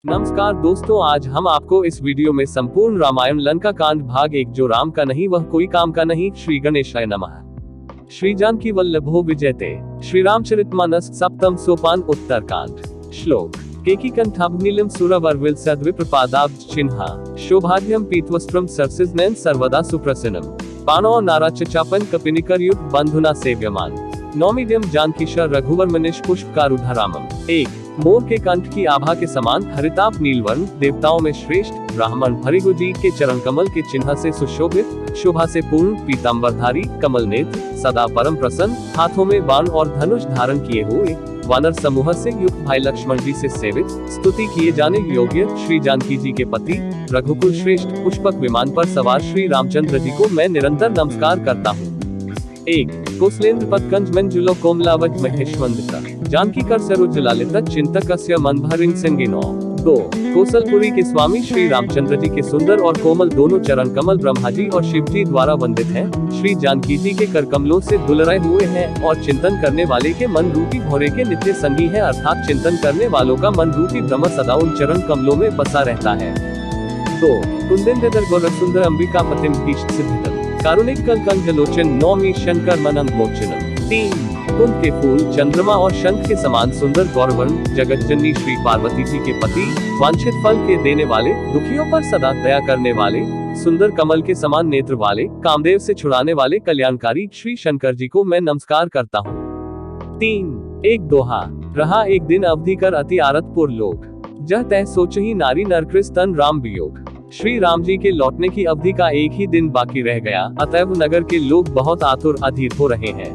नमस्कार दोस्तों, आज हम आपको इस वीडियो में संपूर्ण रामायण लंका कांड भाग 1 जो राम का नहीं वह कोई काम का नहीं, श्री गणेशाय नमः। श्री जानकी वल्लभो विजयते। श्री रामचरितमानस सप्तम सोपान उत्तरकांड। श्लोक केकी कंठाभनीलम सुरवरविल सद्विप्रपादाब्ज चिन्हा शोभाढ्यम पीतवस्त्रम सरसिजनैन सर्वदा सुप्रसन्नम पाणौ नाराचचापन कपिनिकरयुक्त बंधुना सेव्यमान नौमीड्यम जानकीशर रघुवर मनीष पुष्पकारुधरामम। 1 मोर के कंठ की आभा के समान हरिताप नीलवर्ण, देवताओं में श्रेष्ठ ब्राह्मण भृगु जी के चरण कमल के चिन्ह से सुशोभित, शोभा से पूर्ण, पीतांबरधारी, कमल नेत्र, सदा परम प्रसन्न, हाथों में बाण और धनुष धारण किए हुए, वानर समूह से युक्त भाई लक्ष्मण जी से सेवित, स्तुति किए जाने योग्य श्री जानकी जी के पति, रघुकुल श्रेष्ठ पुष्पक विमान पर सवार श्री रामचंद्र जी को मैं निरंतर नमस्कार करता हूँ। 1 कौसलेन्द्र पत्कंज मंजुलो कोमलावत महेशवंदिता जानकी कर सरोज ललित चिंतकस्य मनभरिंग संगिनो। 2 कौशलपुरी के स्वामी श्री रामचंद्र जी के सुंदर और कोमल दोनों चरण कमल ब्रह्मा जी और शिव जी द्वारा वंदित हैं, श्री जानकी जी के कर कमलों से दुलराए हुए हैं और चिंतन करने वाले के मन रूपी भोरे के नित्य संगी है, अर्थात चिंतन करने वालों का मन रूपी ब्रह्म सदा उन चरण कमलों में बसा रहता है। 2 कुंदेन्द्र गौर सुंदर अंबिका पतिम भीष्ट सिद्धिदम कारुणिक कलकंठ लोचन नौमी शंकर मनंग मोचनम। 3 कुंद के फूल, चंद्रमा और शंख के समान सुंदर गौरवर्ण जगत जननी श्री पार्वती जी के पति, वांछित फल के देने वाले, दुखियों पर सदा दया करने वाले, सुंदर कमल के समान नेत्र वाले, कामदेव से छुड़ाने वाले कल्याणकारी श्री शंकर जी को मैं नमस्कार करता हूँ। 3 एक दोहा रहा एक दिन अवधि कर अति आरतपुर लोग, जह तह सोच ही नारी नरकृष तन राम वियोग। श्री राम जी के लौटने की अवधि का एक ही दिन बाकी रह गया, अतएव नगर के लोग बहुत आतुर अधीर हो रहे हैं।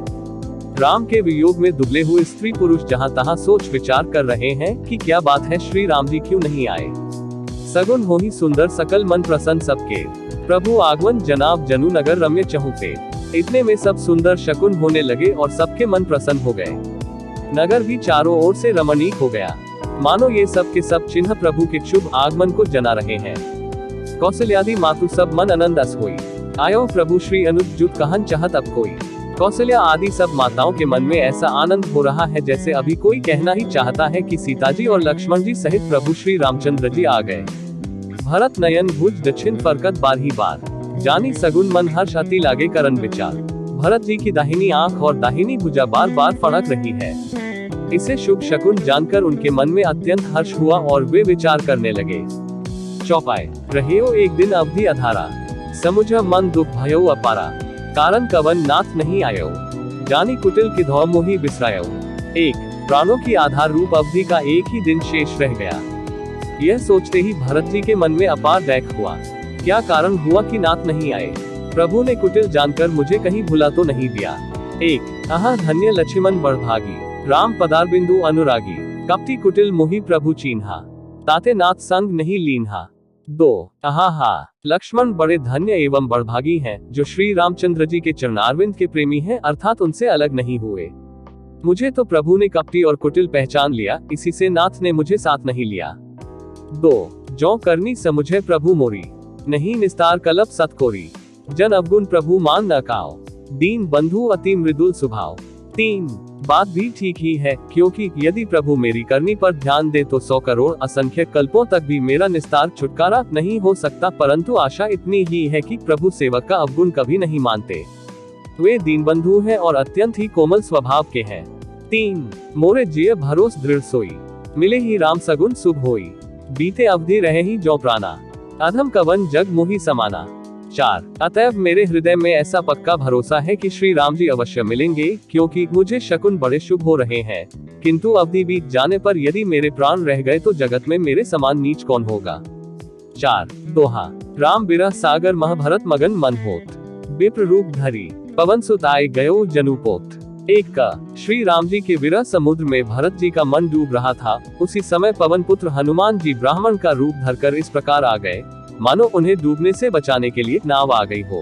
राम के वियोग में दुबले हुए स्त्री पुरुष जहां तहां सोच विचार कर रहे हैं कि क्या बात है, श्री राम जी क्यों नहीं आए। सगुन हो ही सुंदर सकल मन प्रसन्न सबके, प्रभु आगमन जनाब जनु नगर रम्य चहु पे। इतने में सब सुंदर शकुन होने लगे और सबके मन प्रसन्न हो गए। नगर भी चारों ओर से रमणीक हो गया, मानो ये सब के सब चिन्ह प्रभु के शुभ आगमन को जना रहे हैं। कौशल्यादि मातु सब मन आनंद अस होई, आयो प्रभु श्री अनुज जुत कहन चाहत अब कोई। कौशल्या आदि सब माताओं के मन में ऐसा आनंद हो रहा है जैसे अभी कोई कहना ही चाहता है कि सीता जी और लक्ष्मण जी सहित प्रभु श्री रामचंद्र जी आ गए। भरत नयन भुज दक्षिण फरकत बारही बार, जानी सगुन मन हर्ष अति लागे करन विचार। भरत जी की दाहिनी आंख और दाहिनी भुजा बार बार फड़क रही है। इसे शुभ शकुन जानकर उनके मन में अत्यंत हर्ष हुआ और वे विचार करने लगे। चौपाई रहियो एक दिन अवधि अधारा, समुझ मन दुख भयो अपारा, कारण कवन नाथ नहीं आयो, जानी कुटिल की धौ मोही बिसरायो। 1 प्राणों की आधार रूप अवधि का एक ही दिन शेष रह गया। यह सोचते ही भरत जी के मन में अपार दैख हुआ। क्या कारण हुआ कि नाथ नहीं आए। प्रभु ने कुटिल जानकर मुझे कहीं भुला तो नहीं दिया। 1 आहा धन्य लक्ष्मण बड़भागी, राम पदार बिंदु अनुरागी, कपटी कुटिल मोही प्रभु चीन्हा, ताते नाथ संग नहीं लीन्हा। 2 आहा लक्ष्मण बड़े धन्य एवं बड़भागी हैं, जो श्री रामचंद्र जी के चरणारविंद के प्रेमी हैं, अर्थात उनसे अलग नहीं हुए। मुझे तो प्रभु ने कपटी और कुटिल पहचान लिया, इसी से नाथ ने मुझे साथ नहीं लिया। 2 जौ करनी समुझे प्रभु मोरी, नहीं निस्तार कलप सतकोरी, जन अवगुण प्रभु मान न काओ, दीन बंधु अति मृदुल स्वभाव। 3 बात भी ठीक ही है, क्योंकि यदि प्रभु मेरी करनी पर ध्यान दे तो 100 करोड़ असंख्य कल्पों तक भी मेरा निस्तार छुटकारा नहीं हो सकता, परंतु आशा इतनी ही है कि प्रभु सेवक का अवगुण कभी नहीं मानते। वे दीनबंधु हैं और अत्यंत ही कोमल स्वभाव के हैं। 3 मोरे जिय भरोस दृढ़ सोई, मिले ही राम सगुन शुभ होई, बीते अवधि रहे ही जो प्राणा, अधम कवन जग मोहि समाना। 4 अतएव मेरे हृदय में ऐसा पक्का भरोसा है कि श्री राम जी अवश्य मिलेंगे, क्योंकि मुझे शकुन बड़े शुभ हो रहे हैं, किंतु अवधि बीत जाने पर यदि मेरे प्राण रह गए तो जगत में मेरे समान नीच कौन होगा। 4 दोहा राम बिरह सागर महाभरत मगन मन होत, विप्र रूप धरी पवन सुत आए गयो जनुपोत। 1 का श्री राम जी के विरह समुद्र में भरत जी का मन डूब रहा था, उसी समय पवन पुत्र हनुमान जी ब्राह्मण का रूप धरकर इस प्रकार आ गए, मानो उन्हें डूबने से बचाने के लिए नाव आ गई हो।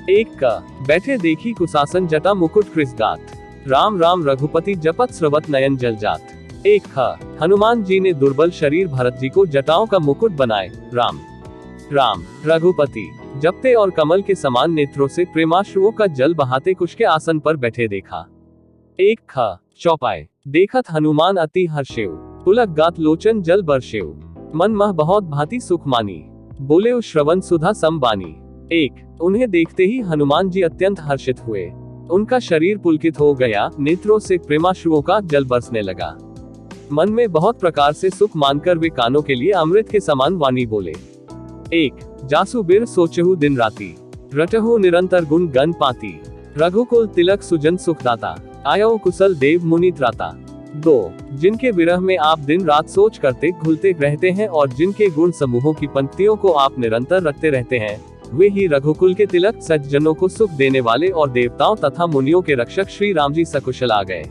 1 का बैठे देखी कुशासन जटा मुकुट कृस गात, राम राम रघुपति जपत स्रवत नयन जल जात। 1 का हनुमान जी ने दुर्बल शरीर भरत जी को जटाओं का मुकुट बनाए, राम राम रघुपति जपते और कमल के समान नेत्रों से प्रेमाश्रुओं का जल बहाते कुश के आसन पर बैठे देखा। 1 का चौपाई देखत हनुमान अति हर्षेव, पुलक गात लोचन जल बरसेव, मन मह बहुत भांति सुख मानी, बोले उस श्रवण सुधा संबानी। 1 उन्हें देखते ही हनुमान जी अत्यंत हर्षित हुए, उनका शरीर पुलकित हो गया, नेत्रों से प्रेमाश्रुओं का जल बरसने लगा। मन में बहुत प्रकार से सुख मानकर वे कानों के लिए अमृत के समान वाणी बोले। 1 जासु बिर सोचहु दिन राति, रटहु निरंतर गुण गण पाती, रघुकुल तिलक सुजन सुखदाता, आयो कुशल देव मुनि त्राता। 2 जिनके विरह में आप दिन रात सोच करते घुलते रहते हैं और जिनके गुण समूहों की पंक्तियों को आप निरंतर रखते रहते हैं, वे ही रघुकुल के तिलक, सज्जनों को सुख देने वाले और देवताओं तथा मुनियों के रक्षक श्री राम जी सकुशल आ गए।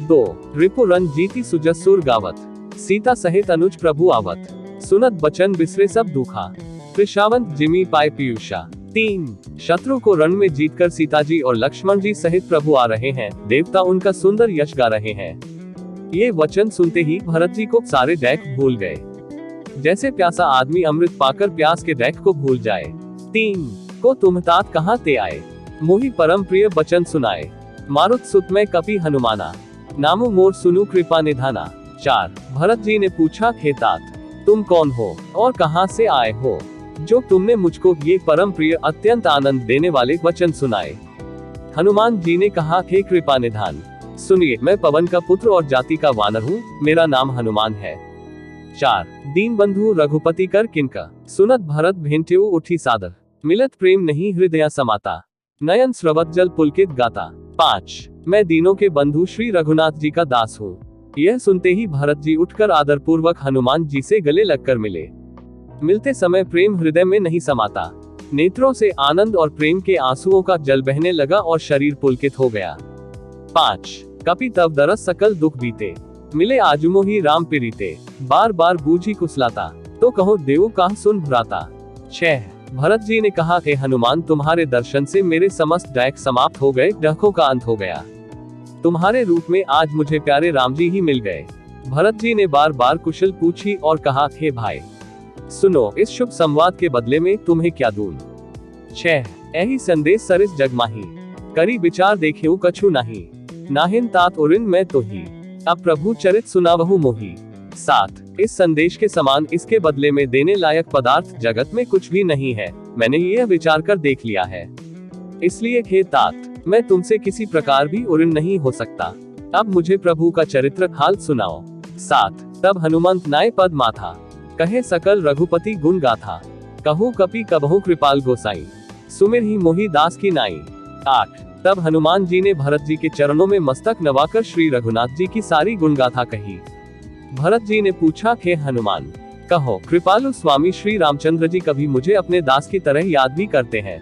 2 रिपु रन जीती सुजस सुर गावत, सीता सहित अनुज प्रभु आवत, सुनत बचन बिसरे सब दुखा, कृषावंत जिमी पाए पीयूषा। 3 शत्रु को रण में जीतकर सीता जी और लक्ष्मण जी सहित प्रभु आ रहे हैं, देवता उनका सुंदर यश गा रहे हैं। ये वचन सुनते ही भरत जी को सारे दैख भूल गए, जैसे प्यासा आदमी अमृत पाकर प्यास के दैख को भूल जाए। 3 को तुम तात कहाँ ते आए, मोहि परम प्रिय बचन सुनाए, मारुत सुत में कपि हनुमाना, नामु मोर सुनु कृपा निधाना। 4 भरत जी ने पूछा, हे तात तुम कौन हो और कहाँ से आए हो, जो तुमने मुझको ये परम प्रिय अत्यंत आनंद देने वाले वचन सुनाए। हनुमान जी ने कहा, हे कृपा निधान सुनिए, मैं पवन का पुत्र और जाति का वानर हूँ, मेरा नाम हनुमान है। 4 दीन बंधु रघुपति कर किनका, सुनत भरत भेंट्यु उठी सादर, मिलत प्रेम नहीं हृदय समाता, नयन स्रवत जल पुलकित गाता। 5 मैं दीनों के बंधु श्री रघुनाथ जी का दास हूँ। यह सुनते ही भरत जी उठकर आदर पूर्वक हनुमान जी से गले लगकर मिले। मिलते समय प्रेम हृदय में नहीं समाता, नेत्रों से आनंद और प्रेम के आंसुओं का जल बहने लगा और शरीर पुलकित हो गया। 5 कपि तब दरस सकल दुख बीते, मिले आजुमो ही राम पिरीते, बार बार बूझी कुसलाता, तो कहो देव कह सुन भ्राता। 6 भरत जी ने कहा, हे हनुमान तुम्हारे दर्शन से मेरे समस्त दैख समाप्त हो गए, डहकों का अंत हो गया, तुम्हारे रूप में आज मुझे प्यारे राम जी ही मिल गए। भरत जी ने बार बार कुशल पूछी और कहा, हे भाई सुनो, इस शुभ संवाद के बदले में तुम्हें क्या दूं। 6 यही संदेश सरिस जगमाही, करी विचार देखेऊ कछु नहीं, नाहिन तात उरिन मैं तो ही, अब प्रभु चरित सुनावहु मोही। 7 इस संदेश के समान इसके बदले में देने लायक पदार्थ जगत में कुछ भी नहीं है, मैंने यह विचार कर देख लिया है, इसलिए हे तात मैं तुमसे किसी प्रकार भी उरिन नहीं हो सकता, अब मुझे प्रभु का चरित्र हाल सुनाओ। 7 तब हनुमंत नाय पद माथा, कहे सकल रघुपति गुण गाथा, कहूँ कपि कबहु कृपाल गोसाई, सुमिर ही मोहि दास की नाई। 8 तब हनुमान जी ने भरत जी के चरणों में मस्तक नवाकर श्री रघुनाथ जी की सारी गुणगाथा कही। भरत जी ने पूछा, हे हनुमान कहो, कृपालु स्वामी श्री रामचंद्र जी कभी मुझे अपने दास की तरह याद भी करते हैं।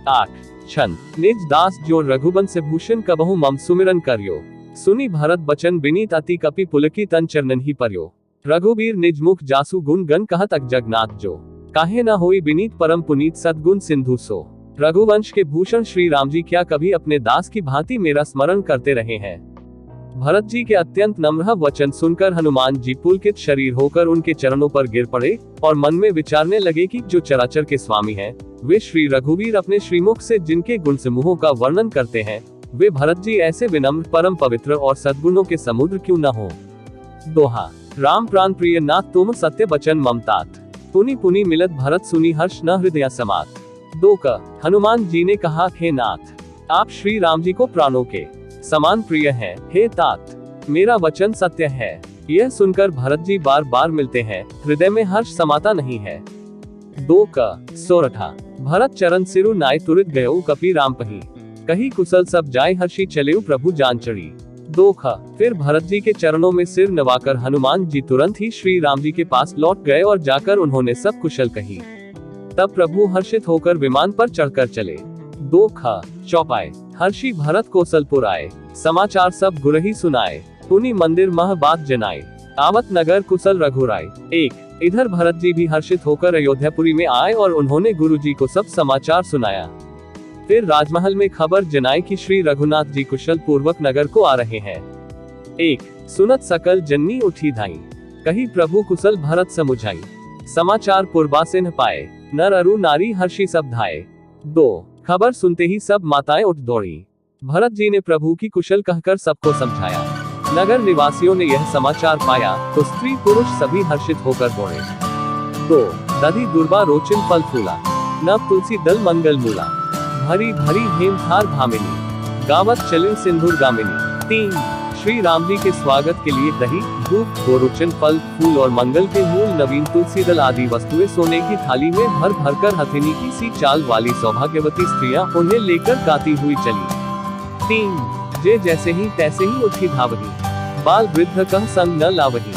8 छन निज दास जो रघुवंश भूषण कबहु मम सुमिरन करियो, सुनी भरत बचन बिनीत अति कपि पुलकी तन चरणन ही पर्यो, रघुबीर निज मुख जासु गुण गण कहत अक जगन्नाथ जो, काहे न होई बिनीत परम पुनीत सद्गुण सिंधु सो। रघुवंश के भूषण श्री राम जी क्या कभी अपने दास की भांति मेरा स्मरण करते रहे हैं। भरत जी के अत्यंत नम्र वचन सुनकर हनुमान जी पुलकित शरीर होकर उनके चरणों पर गिर पड़े और मन में विचारने लगे कि जो चराचर के स्वामी हैं, वे श्री रघुवीर अपने श्रीमुख से जिनके गुण समूहों का वर्णन करते हैं, वे भरत जी ऐसे विनम्र परम पवित्र और सद्गुणों के समुद्र क्यों न हो। दोहा राम प्राण प्रिय नाथ तुम सत्य बचन ममतात, पुनि पुनि मिलत भरत सुनी हर्ष न हृदय समात। 2 हनुमान जी ने कहा, हे नाथ आप श्री राम जी को प्राणों के समान प्रिय हैं, हे तात मेरा वचन सत्य है। यह सुनकर भरत जी बार बार मिलते हैं, हृदय में हर्ष समाता नहीं है। 2 सोरठा भरत चरण सिरु नाय तुरित गयो कपि राम पही, कही कुशल सब जाय हर्षि चलेउ प्रभु जान चढ़ी। 2 फिर भरत जी के चरणों में सिर नवाकर हनुमान जी तुरंत ही श्री राम जी के पास लौट गए और जाकर उन्होंने सब कुशल कही। तब प्रभु हर्षित होकर विमान पर चढ़कर चले। 2 चौपाए हर्षि भरत कौशलपुर आए, समाचार सब गुरही सुनाए, पुनि मंदिर मह बात जनाए, आवत नगर कुशल रघुराय। 1 इधर भरत जी भी हर्षित होकर अयोध्यापुरी में आए और उन्होंने गुरु जी को सब समाचार सुनाया। फिर राजमहल में खबर जनाई कि श्री रघुनाथ जी कुशल पूर्वक नगर को आ रहे हैं। 1 सुनत सकल जननी उठी धाई, कही प्रभु कुशल भरत समुझाई, समाचार पुरबा से न पाए, नर अरु नारी हर्षि सब धाये। 2 खबर सुनते ही सब माताएं उठ दौड़ी, भरत जी ने प्रभु की कुशल कहकर सबको समझाया। नगर निवासियों ने यह समाचार पाया तो स्त्री पुरुष सभी हर्षित होकर दौड़े। 2 दधि दुर्बा रोचिन फल फूला, नव तुलसी दल मंगल मूला, भरी भरी हेमथार भामिनी, गावत चलिन सिंधुर गामिनी। 3 श्री राम जी के स्वागत के लिए दही, दूध, गोरुचन फल फूल और मंगल के मूल नवीन तुलसी दल आदि वस्तुएं सोने की थाली में भर भर कर हथिनी की सी चाल वाली सौभाग्यवती स्त्रियां उन्हें लेकर गाती हुई चली। 3 जे जैसे ही तैसे ही उठी धावही, बाल वृद्ध कह संग न लावही,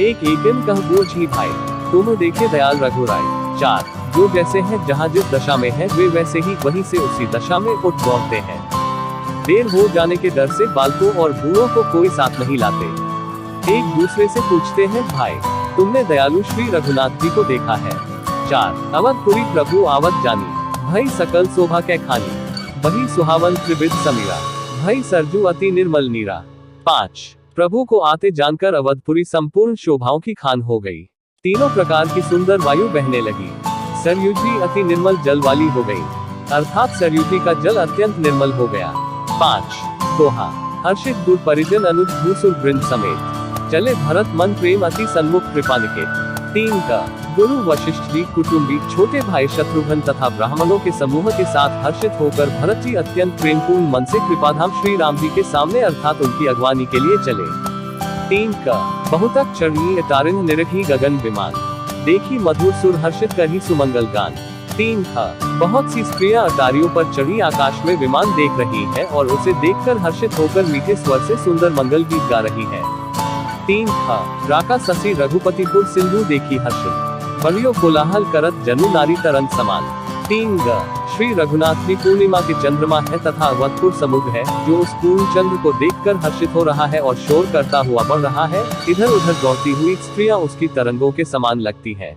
एक दिन कह बोझ ही भाई, तुम देखे दयाल रघुराय। 4 जो जैसे हैं जहाँ जिस दशा में है वे वैसे ही वहीं से उसी दशा में उठ दौड़ते हैं। देर हो जाने के डर से बालकों और बूढ़ों को कोई साथ नहीं लाते। एक दूसरे से पूछते हैं भाई तुमने दयालु श्री रघुनाथ जी को देखा है। 4 अवधपुरी प्रभु आवत जानी, भई सकल शोभा कै खानी, वही सुहावन त्रिविध समीरा, भई सरजू अति निर्मल नीरा। 5 प्रभु को आते जानकर अवधपुरी संपूर्ण शोभाओं की खान हो गई। तीनों प्रकार की सुंदर वायु बहने लगी। सरयू जी अति निर्मल जल वाली हो गई, अर्थात सरयू जी का जल अत्यंत निर्मल हो गया। 5 दोहा हर्षित गुर परिजन अनुज भूसुर वृंद समेत, चले भरत मन प्रेम अति सन्मुख कृपा निकेत। 3 का गुरु वशिष्ठ जी कुटुंबी छोटे भाई शत्रुघ्न तथा ब्राह्मणों के समूह के साथ हर्षित होकर भरत जी अत्यंत प्रेमपूर्ण मन से कृपाधाम श्री राम जी के सामने अर्थात उनकी अगवानी के लिए चले। 3 का बहुतक चढ़ी तारिन निरखी गगन विमान, देखी मधुर सुर हर्षित करही सुमंगल गान। 3 का बहुत सी स्त्रियां अटारियों पर चढ़ी आकाश में विमान देख रही है और उसे देखकर हर्षित होकर मीठे स्वर से सुंदर मंगल गीत गा रही है। 3 का राका ससी रघुपतिपुर सिंधु देखी हर्षित, बलियो कोलाहल करत जनु नारी तरन समान। 3 ग श्री रघुनाथ जी पूर्णिमा के चंद्रमा है तथा अवधपुर समुद्र है जो उस पूर्ण चंद्र को देखकर हर्षित हो रहा है और शोर करता हुआ बढ़ रहा है। इधर उधर दौड़ती हुई स्त्रियां उसकी तरंगों के समान लगती है।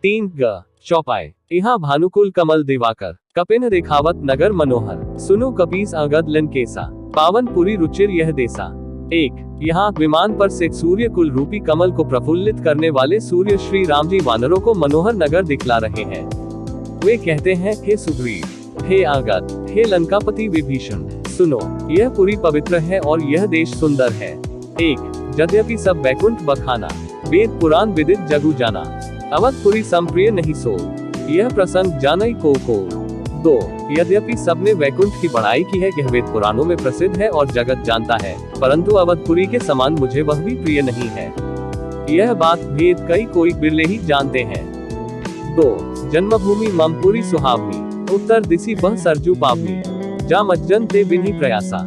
3 ग चौपाई यहाँ भानुकुल कमल दिवाकर, कपिन रेखावत नगर मनोहर, सुनो कपीस अगद लन केसा, पावन पुरी रुचिर यह देसा। 1 यहाँ विमान पर से सूर्य कुल रूपी कमल को प्रफुल्लित करने वाले सूर्य श्री राम जी वानरों को मनोहर नगर दिखला रहे हैं। वे कहते हैं हे सुग्रीव, हे आगत, हे लंकापति विभीषण, सुनो यह पुरी पवित्र है और यह देश सुंदर है। 1 यद्यपि सब वैकुंठ बखाना, वेद पुराण विदित जगु जाना, अवधपुरी संप्रिय नहीं सो, यह प्रसंग जानई को। 2 यद्यपि सबने वैकुंठ की बड़ाई की है, यह वेद पुराणों में प्रसिद्ध है और जगत जानता है, परंतु अवधपुरी के समान मुझे वह भी प्रिय नहीं है। यह बात भेद कई कोई बिरले ही जानते हैं। 2 जन्मभूमि ममपुरी सुहावनी, उत्तर दिशि बह सरजू पावनी, जा मज्जन ते बिन्ही प्रयासा,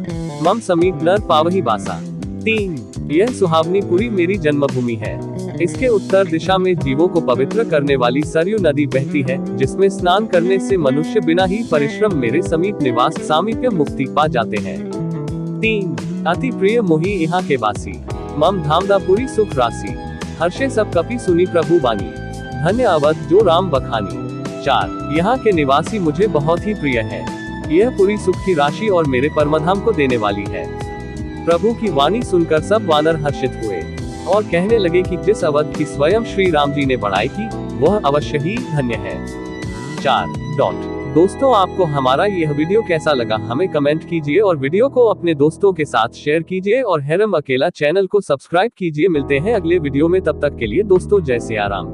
मम समीप नर पावही बासा। 3 यह सुहावनी पुरी मेरी जन्मभूमि है। इसके उत्तर दिशा में जीवों को पवित्र करने वाली सरयू नदी बहती है, जिसमें स्नान करने से मनुष्य बिना ही परिश्रम मेरे समीप निवास सामीप्य मुक्ति पा जाते हैं। 3 अति प्रिय मोही यहाँ के वासी, मम धामदापुरी सुख राशि, हर्षे सब कपि सुनी प्रभु बानी, धन्य अवध जो राम बखानी। 4 यहाँ के निवासी मुझे बहुत ही प्रिय है, यह पूरी सुख की राशि और मेरे परमधाम को देने वाली है। प्रभु की वाणी सुनकर सब वानर हर्षित हुए और कहने लगे कि जिस अवध की स्वयं श्री राम जी ने बढ़ाई की वह अवश्य ही धन्य है। 4. दोस्तों आपको हमारा यह वीडियो कैसा लगा हमें कमेंट कीजिए और वीडियो को अपने दोस्तों के साथ शेयर कीजिए और हैरम अकेला चैनल को सब्सक्राइब कीजिए। मिलते हैं अगले वीडियो में, तब तक के लिए दोस्तों जय सिया राम।